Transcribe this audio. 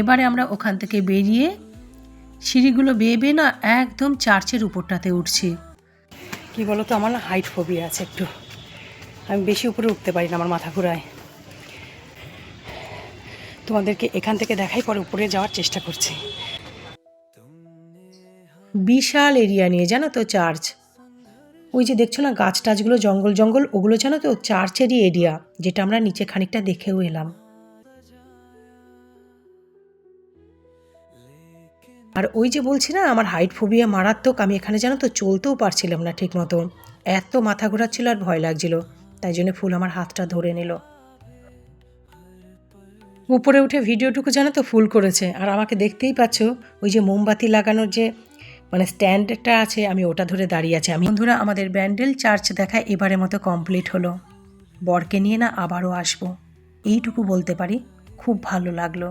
এবারে আমরা ওখান থেকে বেরিয়ে সিঁড়িগুলো বেয়ে বেয়ে না একদম চার্চের উপরটাতে উঠছি। কি বলো তো, আমার না হাইট ফোবিয়া আছে একটু, আমি বেশি উপরে উঠতে পারি না, আমার মাথা ঘুরায়। তোমাদেরকে এখান থেকে দেখাই, পরে উপরে যাওয়ার চেষ্টা করছি। বিশাল এরিয়া নিয়ে জানো তো চার্চ। ওই যে দেখছো না গাছ টাছগুলো, জঙ্গল জঙ্গল, ওগুলো জানো তো চার্চেরই এরিয়া, যেটা আমরা নিচে খানিকটা দেখেও এলাম। আর ওই যে বলছি না আমার হাইট ফোবিয়া মারাত্মক, আমি এখানে জানো তো চলতেও পারছিলাম না ঠিক মতো, এত মাথা ঘোরাচ্ছিল আর ভয় লাগছিল, তাই জন্য ফুল আমার হাতটা ধরে নিল। উপরে উঠে ভিডিওটুকু জানো তো ফুল করেছে, আর আমাকে দেখতেই পাচ্ছ ওই যে মোমবাতি লাগানোর যে স্ট্যান্ডটা আছে, আমি ওটা ধরে দাঁড়িয়ে আছি। আমি বন্ধুরা, আমাদের ব্যান্ডেল চার্চ দেখা এবারের মতো কমপ্লিট হলো। বরকে নিয়ে না আবারও আসবো, এইটুকু বলতে পারি। খুব ভালো লাগলো।